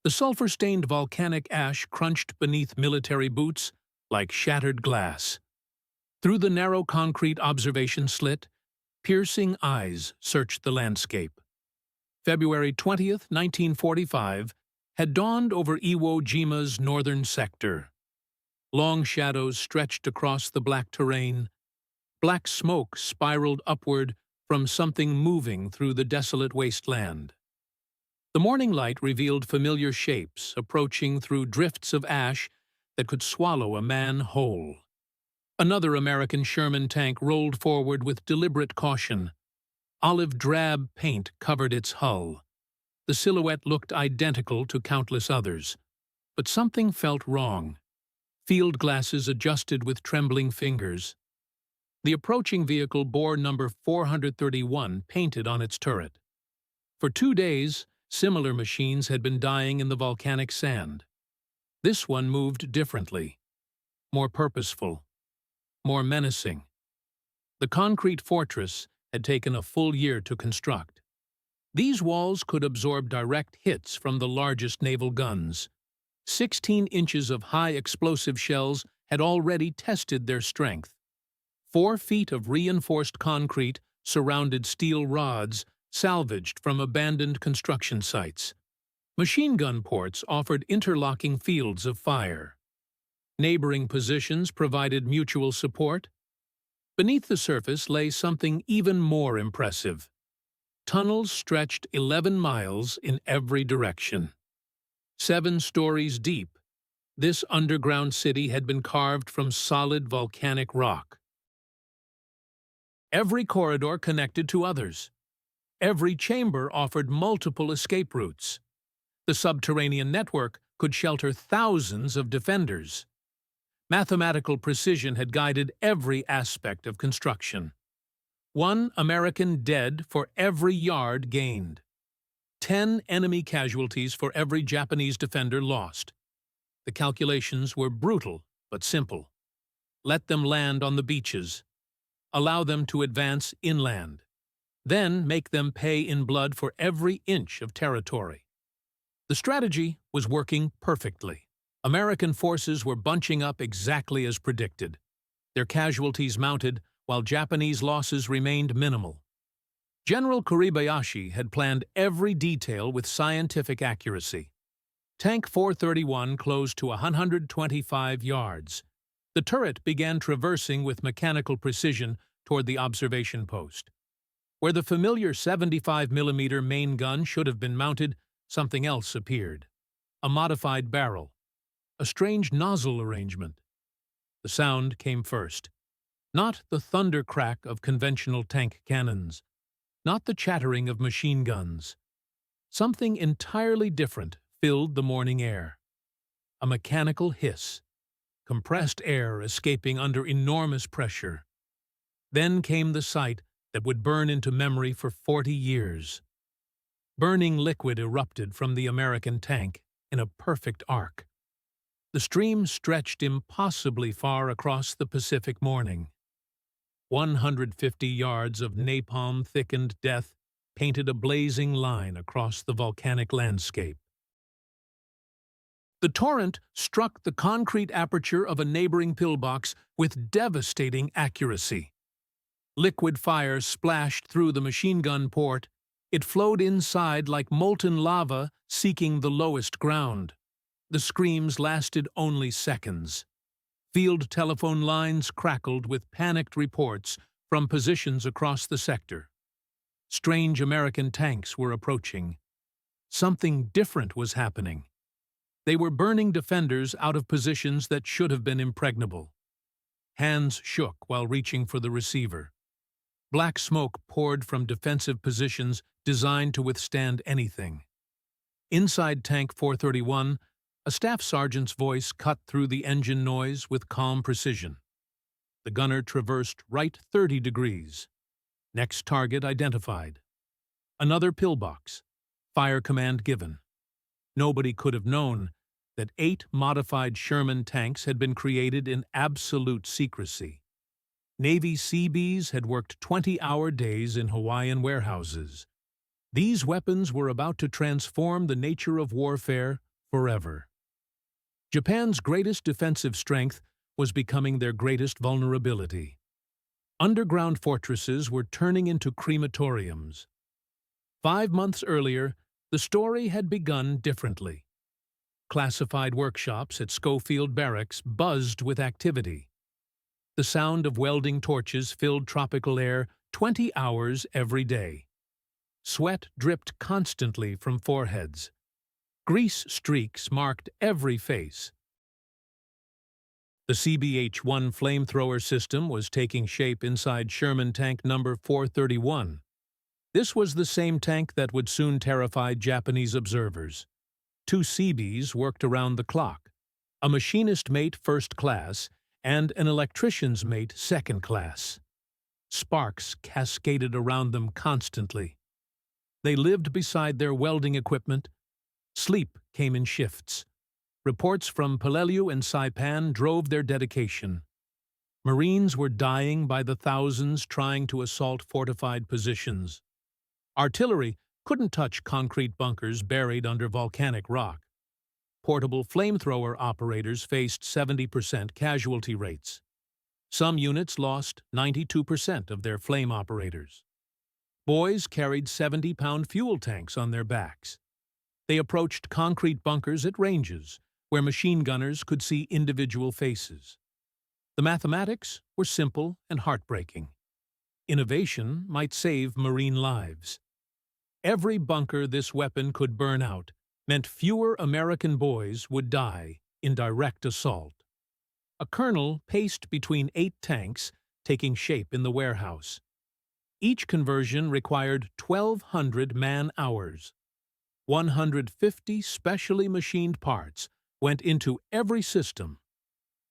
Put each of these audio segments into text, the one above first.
The sulfur-stained volcanic ash crunched beneath military boots like shattered glass. Through the narrow concrete observation slit, piercing eyes searched the landscape. February 20th, 1945, had dawned over Iwo Jima's northern sector. Long shadows stretched across the black terrain. Black smoke spiraled upward from something moving through the desolate wasteland. The morning light revealed familiar shapes approaching through drifts of ash that could swallow a man whole. Another American Sherman tank rolled forward with deliberate caution. Olive drab paint covered its hull. The silhouette looked identical to countless others. But something felt wrong. Field glasses adjusted with trembling fingers. The approaching vehicle bore number 431 painted on its turret. For 2 days, similar machines had been dying in the volcanic sand. This one moved differently, more purposeful, more menacing. The concrete fortress had taken a full year to construct. These walls could absorb direct hits from the largest naval guns. 16 inches of high explosive shells had already tested their strength. 4 feet of reinforced concrete surrounded steel rods salvaged from abandoned construction sites. Machine gun ports offered interlocking fields of fire. Neighboring positions provided mutual support. Beneath the surface lay something even more impressive. Tunnels stretched 11 miles in every direction. 7 stories deep, this underground city had been carved from solid volcanic rock. Every corridor connected to others. Every chamber offered multiple escape routes. The subterranean network could shelter thousands of defenders. Mathematical precision had guided every aspect of construction. 1 American dead for every yard gained. 10 enemy casualties for every Japanese defender lost. The calculations were brutal but simple. Let them land on the beaches. Allow them to advance inland. Then make them pay in blood for every inch of territory. The strategy was working perfectly. American forces were bunching up exactly as predicted. Their casualties mounted while Japanese losses remained minimal. General Kuribayashi had planned every detail with scientific accuracy. Tank 431 closed to 125 yards. The turret began traversing with mechanical precision toward the observation post. Where the familiar 75mm main gun should have been mounted, something else appeared. A modified barrel. A strange nozzle arrangement. The sound came first. Not the thunder crack of conventional tank cannons. Not the chattering of machine guns. Something entirely different filled the morning air. A mechanical hiss. Compressed air escaping under enormous pressure. Then came the sight that would burn into memory for 40 years. Burning liquid erupted from the American tank in a perfect arc. The stream stretched impossibly far across the Pacific morning. 150 yards of napalm-thickened death painted a blazing line across the volcanic landscape. The torrent struck the concrete aperture of a neighboring pillbox with devastating accuracy. Liquid fire splashed through the machine gun port. It flowed inside like molten lava seeking the lowest ground. The screams lasted only seconds. Field telephone lines crackled with panicked reports from positions across the sector. Strange American tanks were approaching. Something different was happening. They were burning defenders out of positions that should have been impregnable. Hands shook while reaching for the receiver. Black smoke poured from defensive positions designed to withstand anything. Inside Tank 431, a staff sergeant's voice cut through the engine noise with calm precision. The gunner traversed right 30 degrees. Next target identified. Another pillbox. Fire command given. Nobody could have known that 8 modified Sherman tanks had been created in absolute secrecy. Navy Seabees had worked 20-hour days in Hawaiian warehouses. These weapons were about to transform the nature of warfare forever. Japan's greatest defensive strength was becoming their greatest vulnerability. Underground fortresses were turning into crematoriums. 5 months earlier, the story had begun differently. Classified workshops at Schofield Barracks buzzed with activity. The sound of welding torches filled tropical air 20 hours every day. Sweat dripped constantly from foreheads. Grease streaks marked every face. The CBH-1 flamethrower system was taking shape inside Sherman tank number 431. This was the same tank that would soon terrify Japanese observers. 2 Seabees worked around the clock, a machinist mate first class and an electrician's mate second class. Sparks cascaded around them constantly. They lived beside their welding equipment. Sleep came in shifts. Reports from Peleliu and Saipan drove their dedication. Marines were dying by the thousands trying to assault fortified positions. Artillery couldn't touch concrete bunkers buried under volcanic rock. Portable flamethrower operators faced 70% casualty rates. Some units lost 92% of their flame operators. Boys carried 70-pound fuel tanks on their backs. They approached concrete bunkers at ranges, where machine gunners could see individual faces. The mathematics were simple and heartbreaking. Innovation might save Marine lives. Every bunker this weapon could burn out meant fewer American boys would die in direct assault. A colonel paced between 8 tanks, taking shape in the warehouse. Each conversion required 1,200 man-hours. 150 specially machined parts went into every system.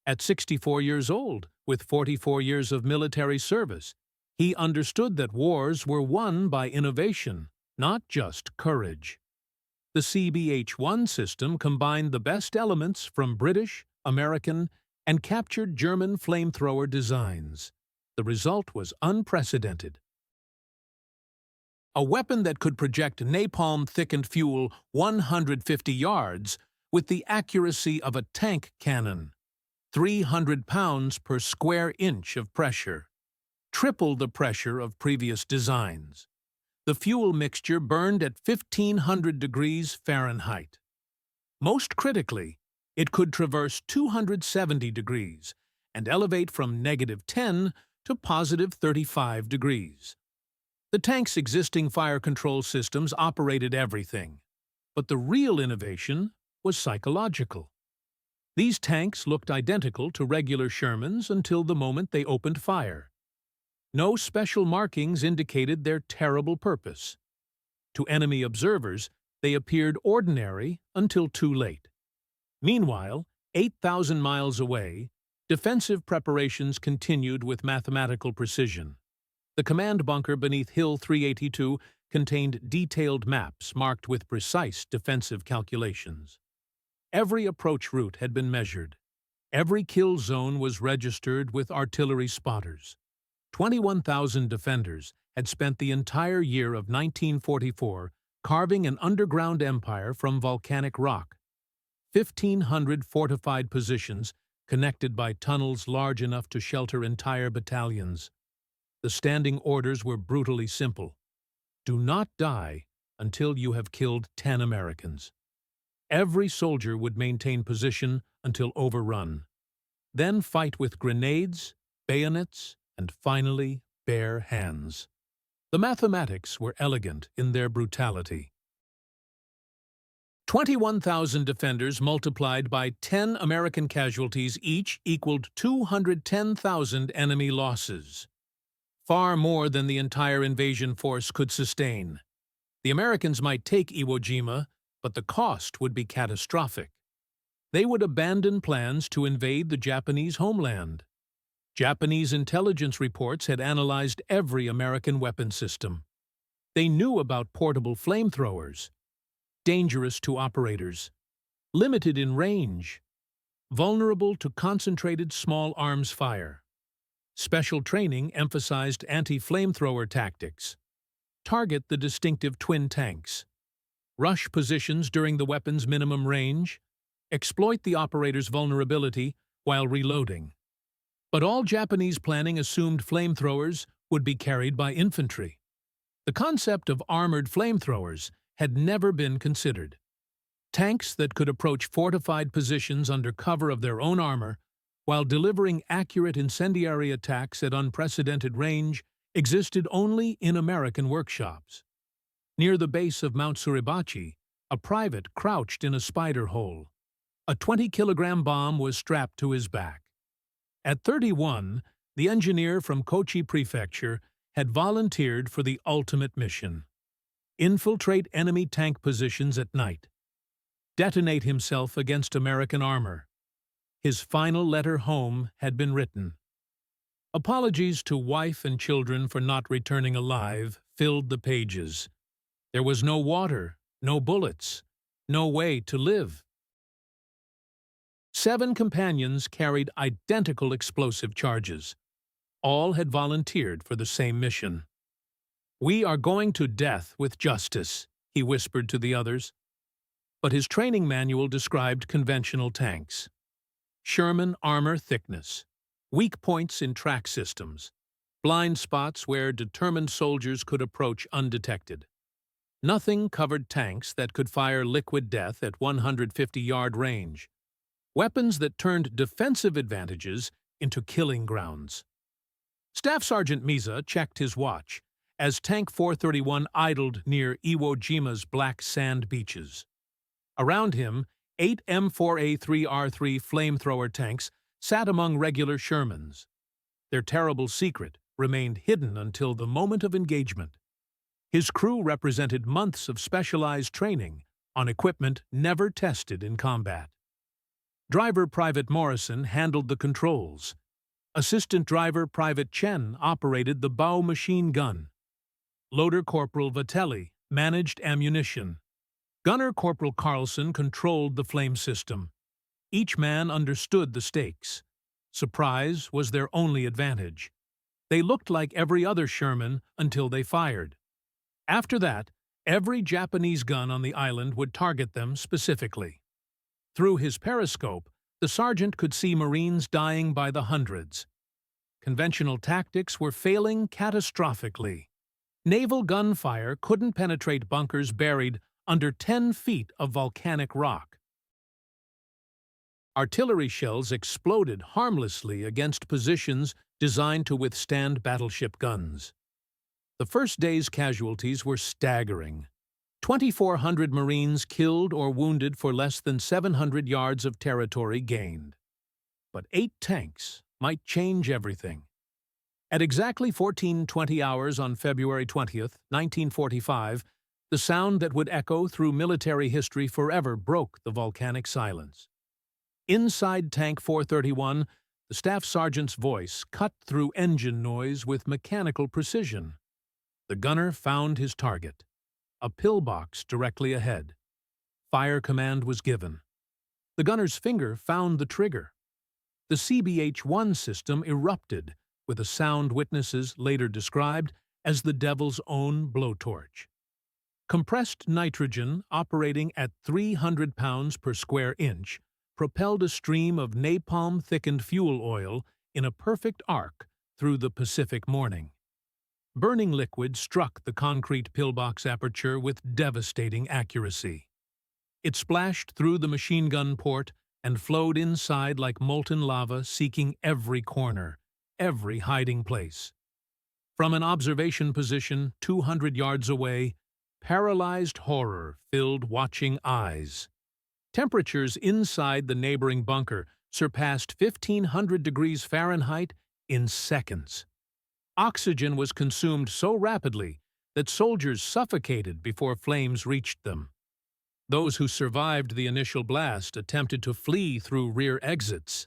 At 64 years old, with 44 years of military service, he understood that wars were won by innovation, not just courage. The CBH-1 system combined the best elements from British, American, and captured German flamethrower designs. The result was unprecedented. A weapon that could project napalm-thickened fuel 150 yards with the accuracy of a tank cannon. 300 pounds per square inch of pressure. Triple the pressure of previous designs. The fuel mixture burned at 1,500 degrees Fahrenheit. Most critically, it could traverse 270 degrees and elevate from -10 to +35 degrees. The tank's existing fire control systems operated everything, but the real innovation was psychological. These tanks looked identical to regular Shermans until the moment they opened fire. No special markings indicated their terrible purpose. To enemy observers, they appeared ordinary until too late. Meanwhile, 8,000 miles away, defensive preparations continued with mathematical precision. The command bunker beneath Hill 382 contained detailed maps marked with precise defensive calculations. Every approach route had been measured. Every kill zone was registered with artillery spotters. 21,000 defenders had spent the entire year of 1944 carving an underground empire from volcanic rock. 1,500 fortified positions connected by tunnels large enough to shelter entire battalions. The standing orders were brutally simple. Do not die until you have killed 10 Americans. Every soldier would maintain position until overrun. Then fight with grenades, bayonets, and finally bare hands. The mathematics were elegant in their brutality. 21,000 defenders multiplied by 10 American casualties each equaled 210,000 enemy losses. Far more than the entire invasion force could sustain. The Americans might take Iwo Jima, but the cost would be catastrophic. They would abandon plans to invade the Japanese homeland. Japanese intelligence reports had analyzed every American weapon system. They knew about portable flamethrowers, dangerous to operators, limited in range, vulnerable to concentrated small arms fire. Special training emphasized anti-flamethrower tactics. Target the distinctive twin tanks. rush positions during the weapon's minimum range, exploit the operator's vulnerability while reloading. But all Japanese planning assumed flamethrowers would be carried by infantry. The concept of armored flamethrowers had never been considered. Tanks that could approach fortified positions under cover of their own armor while delivering accurate incendiary attacks at unprecedented range existed only in American workshops. Near the base of Mount Suribachi, a private crouched in a spider hole. A 20-kilogram bomb was strapped to his back. At 31, the engineer from Kochi Prefecture had volunteered for the ultimate mission: infiltrate enemy tank positions at night, detonate himself against American armor. His final letter home had been written. Apologies to wife and children for not returning alive filled the pages. There was no water, no bullets, no way to live. 7 companions carried identical explosive charges. All had volunteered for the same mission. "We are going to death with justice," he whispered to the others. But his training manual described conventional tanks. Sherman armor thickness, weak points in track systems, blind spots where determined soldiers could approach undetected. Nothing covered tanks that could fire liquid death at 150-yard range. Weapons that turned defensive advantages into killing grounds. Staff Sergeant Miza checked his watch as Tank 431 idled near Iwo Jima's black sand beaches. Around him, 8 M4A3R3 flamethrower tanks sat among regular Shermans. Their terrible secret remained hidden until the moment of engagement. His crew represented months of specialized training on equipment never tested in combat. Driver Private Morrison handled the controls. Assistant Driver Private Chen operated the bow machine gun. Loader Corporal Vitelli managed ammunition. Gunner Corporal Carlson controlled the flame system. Each man understood the stakes. Surprise was their only advantage. They looked like every other Sherman until they fired. After that, every Japanese gun on the island would target them specifically. Through his periscope, the sergeant could see Marines dying by the hundreds. Conventional tactics were failing catastrophically. Naval gunfire couldn't penetrate bunkers buried under 10 feet of volcanic rock. Artillery shells exploded harmlessly against positions designed to withstand battleship guns. The first day's casualties were staggering. 2,400 Marines killed or wounded for less than 700 yards of territory gained. But 8 tanks might change everything. At exactly 14:20 hours on February 20th, 1945, the sound that would echo through military history forever broke the volcanic silence. Inside Tank 431, the staff sergeant's voice cut through engine noise with mechanical precision. The gunner found his target. A pillbox directly ahead. Fire command was given. The gunner's finger found the trigger. The CBH-1 system erupted with a sound witnesses later described as the devil's own blowtorch. Compressed nitrogen operating at 300 pounds per square inch propelled a stream of napalm-thickened fuel oil in a perfect arc through the Pacific morning. Burning liquid struck the concrete pillbox aperture with devastating accuracy. It splashed through the machine gun port and flowed inside like molten lava, seeking every corner, every hiding place. From an observation position 200 yards away, paralyzed horror filled watching eyes. Temperatures inside the neighboring bunker surpassed 1,500 degrees Fahrenheit in seconds. Oxygen was consumed so rapidly that soldiers suffocated before flames reached them. Those who survived the initial blast attempted to flee through rear exits.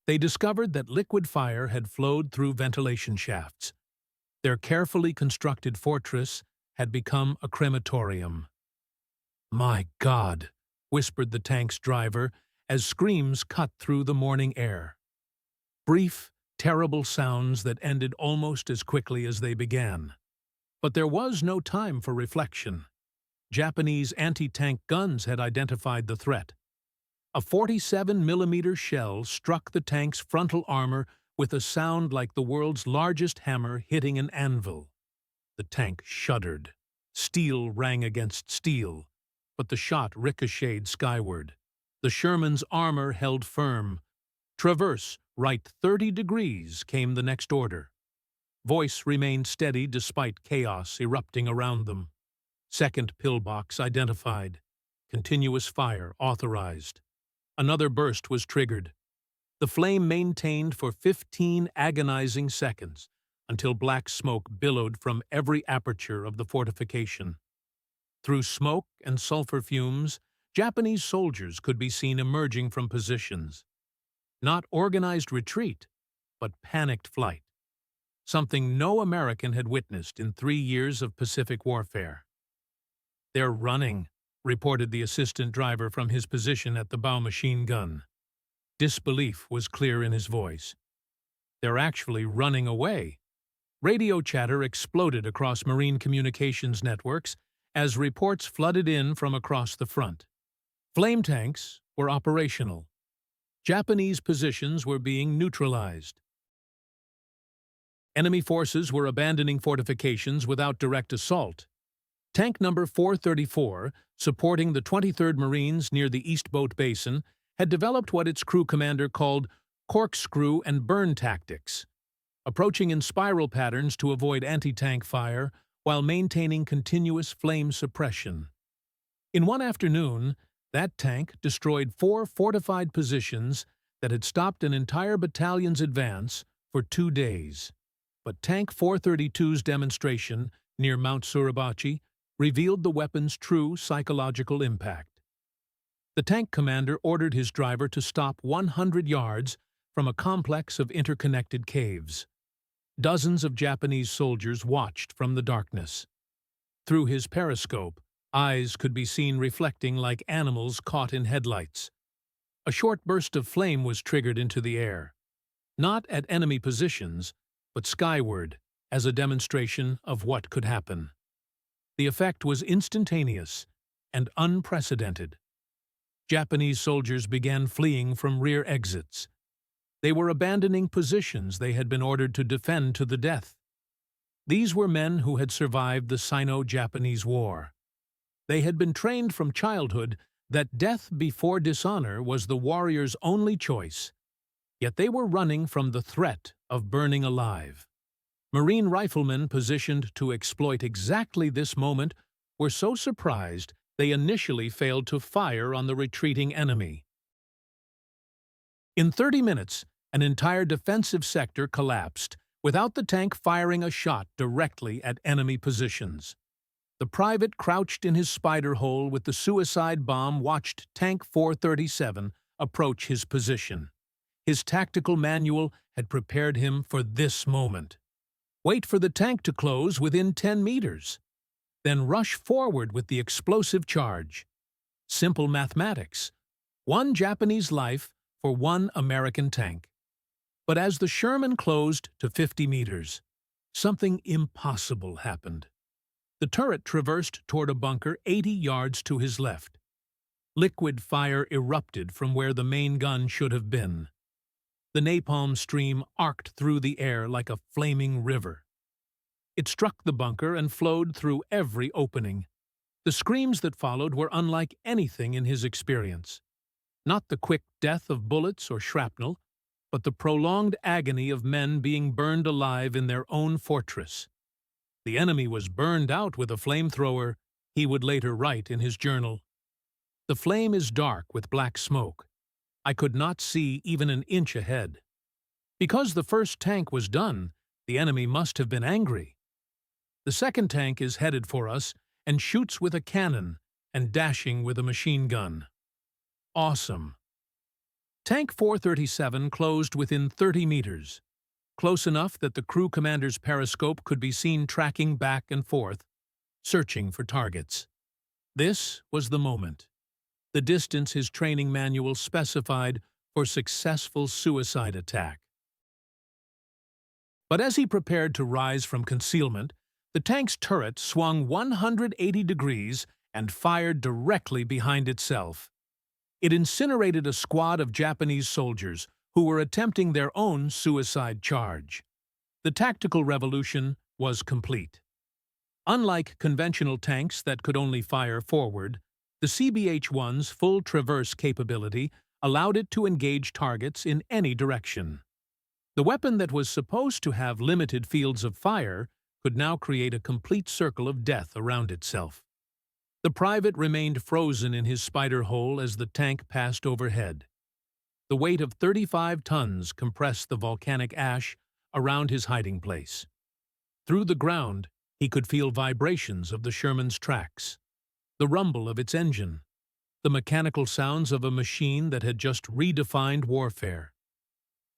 They discovered that liquid fire had flowed through ventilation shafts. Their carefully constructed fortress had become a crematorium. "My God," whispered the tank's driver as screams cut through the morning air. Brief, terrible sounds that ended almost as quickly as they began. But there was no time for reflection. Japanese anti-tank guns had identified the threat. A 47mm shell struck the tank's frontal armor with a sound like the world's largest hammer hitting an anvil. The tank shuddered. Steel rang against steel, but the shot ricocheted skyward. The Sherman's armor held firm. "Traverse, right 30 degrees," came the next order. Voice remained steady despite chaos erupting around them. Second pillbox identified. Continuous fire authorized. Another burst was triggered. The flame maintained for 15 agonizing seconds until black smoke billowed from every aperture of the fortification. Through smoke and sulfur fumes, Japanese soldiers could be seen emerging from positions. Not organized retreat, but panicked flight. Something no American had witnessed in 3 years of Pacific warfare. "They're running," reported the assistant driver from his position at the bow machine gun. Disbelief was clear in his voice. "They're actually running away." Radio chatter exploded across marine communications networks as reports flooded in from across the front. Flame tanks were operational. Japanese positions were being neutralized. Enemy forces were abandoning fortifications without direct assault. Tank number 434, supporting the 23rd Marines near the East Boat Basin, had developed what its crew commander called corkscrew and burn tactics, approaching in spiral patterns to avoid anti-tank fire while maintaining continuous flame suppression. In one afternoon, that tank destroyed 4 fortified positions that had stopped an entire battalion's advance for 2 days. But Tank 432's demonstration near Mount Suribachi revealed the weapon's true psychological impact. The tank commander ordered his driver to stop 100 yards from a complex of interconnected caves. Dozens of Japanese soldiers watched from the darkness. Through his periscope, eyes could be seen reflecting like animals caught in headlights. A short burst of flame was triggered into the air, not at enemy positions, but skyward, as a demonstration of what could happen. The effect was instantaneous and unprecedented. Japanese soldiers began fleeing from rear exits. They were abandoning positions they had been ordered to defend to the death. These were men who had survived the Sino-Japanese War. They had been trained from childhood that death before dishonor was the warrior's only choice, yet they were running from the threat of burning alive. Marine riflemen positioned to exploit exactly this moment were so surprised they initially failed to fire on the retreating enemy. In 30 minutes, an entire defensive sector collapsed without the tank firing a shot directly at enemy positions. The private crouched in his spider hole with the suicide bomb watched Tank 437 approach his position. His tactical manual had prepared him for this moment. Wait for the tank to close within 10 meters. Then rush forward with the explosive charge. Simple mathematics. 1 Japanese life for 1 American tank. But as the Sherman closed to 50 meters, something impossible happened. The turret traversed toward a bunker 80 yards to his left. Liquid fire erupted from where the main gun should have been. The napalm stream arced through the air like a flaming river. It struck the bunker and flowed through every opening. The screams that followed were unlike anything in his experience. Not the quick death of bullets or shrapnel, but the prolonged agony of men being burned alive in their own fortress. The enemy was burned out with a flamethrower, he would later write in his journal. The flame is dark with black smoke. I could not see even an inch ahead. Because the first tank was done, the enemy must have been angry. The second tank is headed for us and shoots with a cannon and dashing with a machine gun. Awesome. Tank 437 closed within 30 meters, close enough that the crew commander's periscope could be seen tracking back and forth, searching for targets. This was the moment. The distance his training manual specified for successful suicide attack. But as he prepared to rise from concealment, the tank's turret swung 180 degrees and fired directly behind itself. It incinerated a squad of Japanese soldiers who were attempting their own suicide charge. The tactical revolution was complete. Unlike conventional tanks that could only fire forward, the CBH-1's full traverse capability allowed it to engage targets in any direction. The weapon that was supposed to have limited fields of fire could now create a complete circle of death around itself. The private remained frozen in his spider hole as the tank passed overhead. The weight of 35 tons compressed the volcanic ash around his hiding place. Through the ground, he could feel vibrations of the Sherman's tracks, the rumble of its engine, the mechanical sounds of a machine that had just redefined warfare.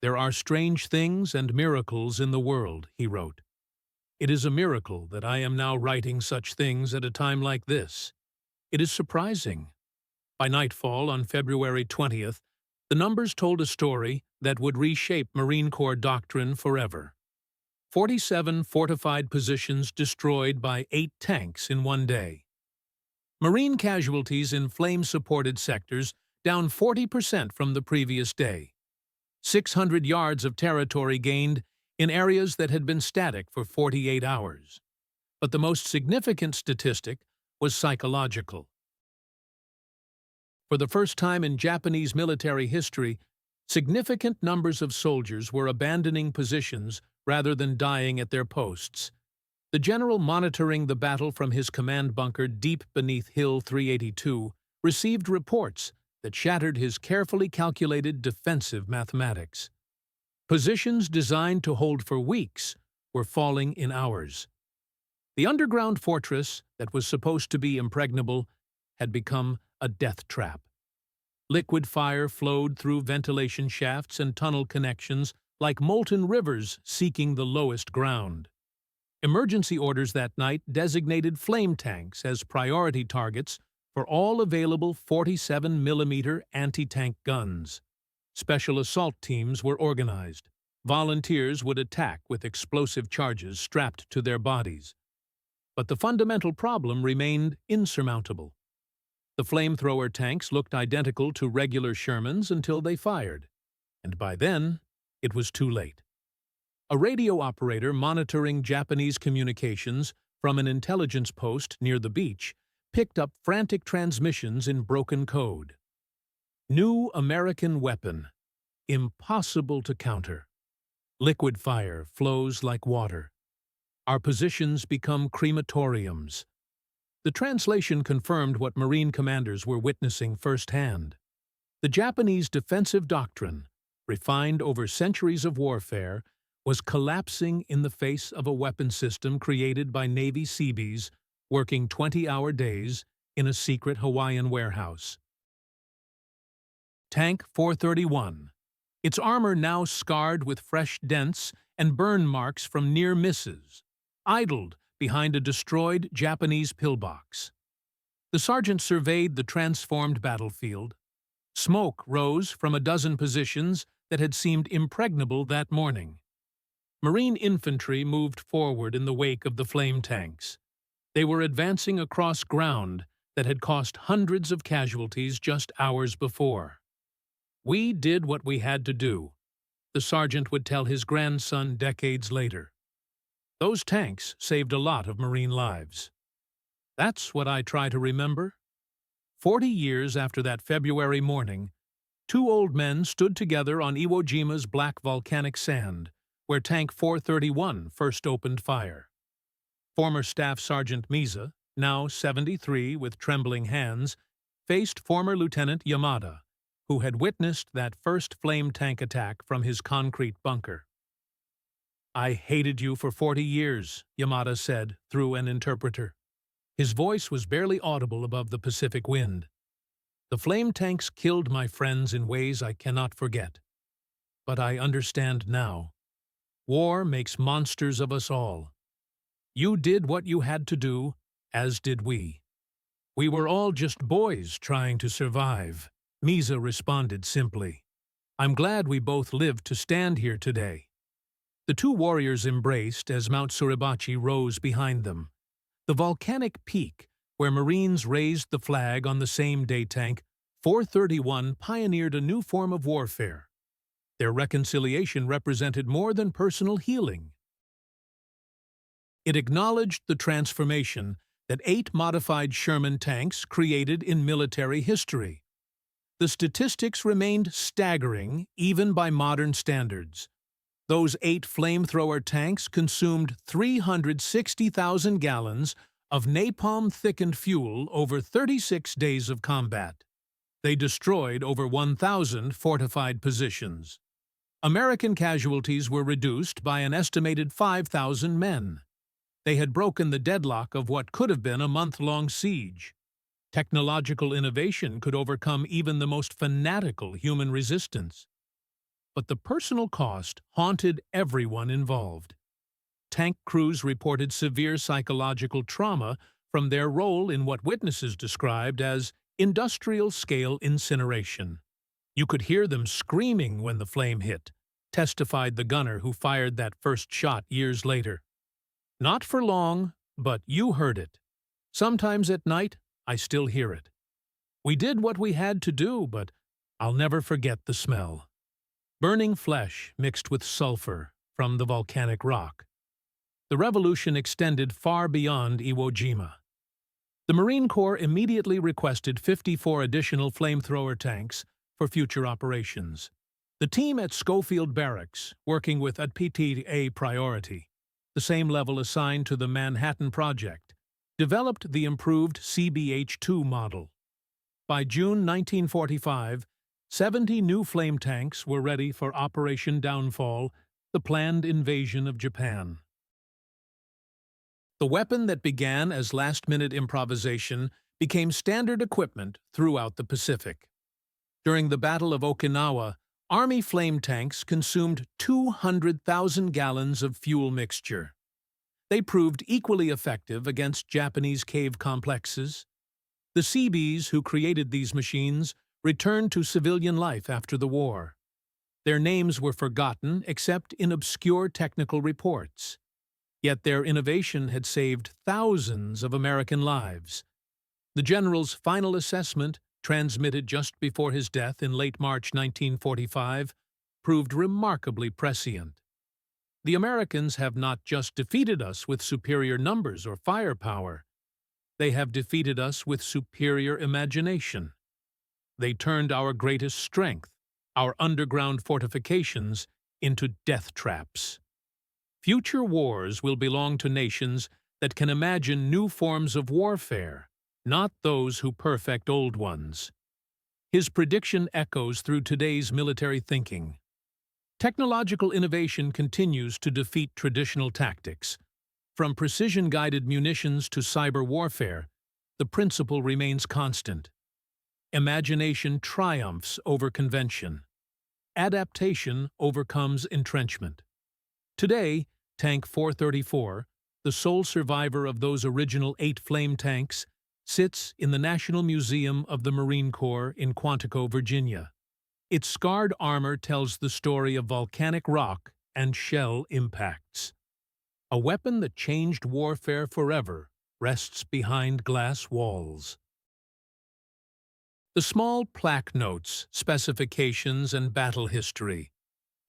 "There are strange things and miracles in the world," he wrote. "It is a miracle that I am now writing such things at a time like this. It is surprising." By nightfall on February 20th, the numbers told a story that would reshape Marine Corps doctrine forever. 47 fortified positions destroyed by 8 tanks in one day. Marine casualties in flame-supported sectors down 40% from the previous day. 600 yards of territory gained in areas that had been static for 48 hours. But the most significant statistic was psychological. For the first time in Japanese military history, significant numbers of soldiers were abandoning positions rather than dying at their posts. The general monitoring the battle from his command bunker deep beneath Hill 382 received reports that shattered his carefully calculated defensive mathematics. Positions designed to hold for weeks were falling in hours. The underground fortress that was supposed to be impregnable had become a death trap. Liquid fire flowed through ventilation shafts and tunnel connections like molten rivers seeking the lowest ground. Emergency orders that night designated flame tanks as priority targets for all available 47mm anti-tank guns. Special assault teams were organized. Volunteers would attack with explosive charges strapped to their bodies. But the fundamental problem remained insurmountable. The flamethrower tanks looked identical to regular Shermans until they fired, and by then, it was too late. A radio operator monitoring Japanese communications from an intelligence post near the beach picked up frantic transmissions in broken code. "New American weapon. Impossible to counter. Liquid fire flows like water. Our positions become crematoriums." The translation confirmed what Marine commanders were witnessing firsthand. The Japanese defensive doctrine, refined over centuries of warfare, was collapsing in the face of a weapon system created by Navy Seabees working 20-hour days in a secret Hawaiian warehouse. Tank 431. Its armor now scarred with fresh dents and burn marks from near misses, idled behind a destroyed Japanese pillbox. The sergeant surveyed the transformed battlefield. Smoke rose from a dozen positions that had seemed impregnable that morning. Marine infantry moved forward in the wake of the flame tanks. They were advancing across ground that had cost hundreds of casualties just hours before. "We did what we had to do," the sergeant would tell his grandson decades later. "Those tanks saved a lot of Marine lives." That's what I try to remember. 40 years after that February morning, 2 old men stood together on Iwo Jima's black volcanic sand, where Tank 431 first opened fire. Former Staff Sergeant Miza, now 73 with trembling hands, faced former Lieutenant Yamada, who had witnessed that first flame tank attack from his concrete bunker. "I hated you for 40 years, Yamada said through an interpreter. His voice was barely audible above the Pacific wind. "The flame tanks killed my friends in ways I cannot forget. But I understand now. War makes monsters of us all. You did what you had to do, as did we. We were all just boys trying to survive," Miza responded simply. "I'm glad we both lived to stand here today." The 2 warriors embraced as Mount Suribachi rose behind them. The volcanic peak Where Marines raised the flag on the same day, Tank 431 pioneered a new form of warfare. Their reconciliation represented more than personal healing. It acknowledged the transformation that 8 modified Sherman tanks created in military history. The statistics remained staggering, even by modern standards. Those 8 flamethrower tanks consumed 360,000 gallons of napalm-thickened fuel over 36 days of combat. They destroyed over 1,000 fortified positions. American casualties were reduced by an estimated 5,000 men. They had broken the deadlock of what could have been a month-long siege. Technological innovation could overcome even the most fanatical human resistance. But the personal cost haunted everyone involved. Tank crews reported severe psychological trauma from their role in what witnesses described as industrial-scale incineration. You could hear them screaming when the flame hit, testified the gunner who fired that first shot years later. Not for long, but you heard it. Sometimes at night, I still hear it. We did what we had to do, but I'll never forget the smell. Burning flesh mixed with sulfur from the volcanic rock. The revolution extended far beyond Iwo Jima. The Marine Corps immediately requested 54 additional flamethrower tanks for future operations. The team at Schofield Barracks, working with M4A3R3 Priority, the same level assigned to the Manhattan Project, developed the improved CBH-2 model. By June 1945, 70 new flame tanks were ready for Operation Downfall, the planned invasion of Japan. The weapon that began as last-minute improvisation became standard equipment throughout the Pacific. During the Battle of Okinawa, Army flame tanks consumed 200,000 gallons of fuel mixture. They proved equally effective against Japanese cave complexes. The Seabees who created these machines returned to civilian life after the war. Their names were forgotten except in obscure technical reports. Yet their innovation had saved thousands of American lives. The general's final assessment, transmitted just before his death in late March 1945, proved remarkably prescient. The Americans have not just defeated us with superior numbers or firepower. They have defeated us with superior imagination. They turned our greatest strength, our underground fortifications, into death traps. Future wars will belong to nations that can imagine new forms of warfare, not those who perfect old ones. His prediction echoes through today's military thinking. Technological innovation continues to defeat traditional tactics. From precision-guided munitions to cyber warfare, the principle remains constant. Imagination triumphs over convention. Adaptation overcomes entrenchment. Today, Tank 434, the sole survivor of those original 8 flame tanks, sits in the National Museum of the Marine Corps in Quantico, Virginia. Its scarred armor tells the story of volcanic rock and shell impacts. A weapon that changed warfare forever rests behind glass walls. The small plaque notes specifications and battle history,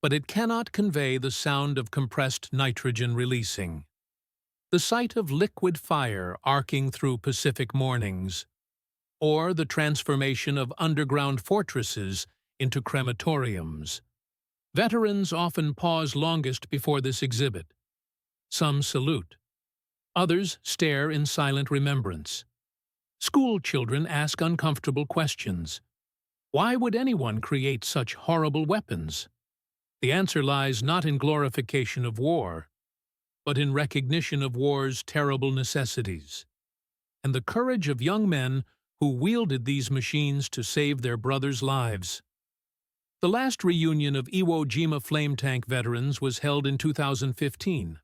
but it cannot convey the sound of compressed nitrogen releasing, the sight of liquid fire arcing through Pacific mornings, or the transformation of underground fortresses into crematoriums. Veterans often pause longest before this exhibit. Some salute. Others stare in silent remembrance. School children ask uncomfortable questions. Why would anyone create such horrible weapons? The answer lies not in glorification of war, but in recognition of war's terrible necessities, and the courage of young men who wielded these machines to save their brothers' lives. The last reunion of Iwo Jima flame tank veterans was held in 2015.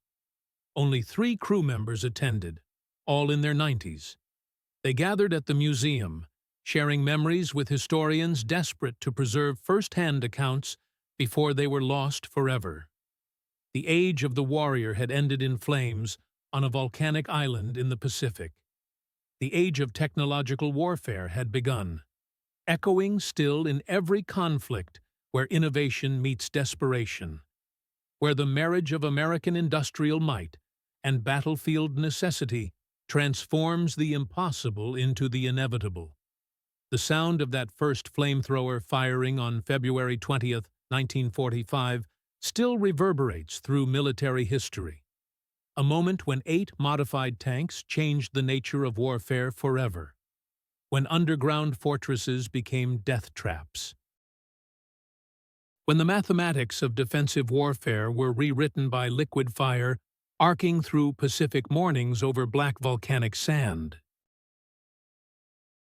Only 3 crew members attended, all in their 90s. They gathered at the museum, sharing memories with historians desperate to preserve first-hand accounts before they were lost forever. The age of the warrior had ended in flames on a volcanic island in the Pacific. The age of technological warfare had begun, echoing still in every conflict where innovation meets desperation, where the marriage of American industrial might and battlefield necessity transforms the impossible into the inevitable. The sound of that first flamethrower firing on February 20th, 1945, still reverberates through military history, a moment when 8 modified tanks changed the nature of warfare forever, when underground fortresses became death traps, when the mathematics of defensive warfare were rewritten by liquid fire arcing through Pacific mornings over black volcanic sand.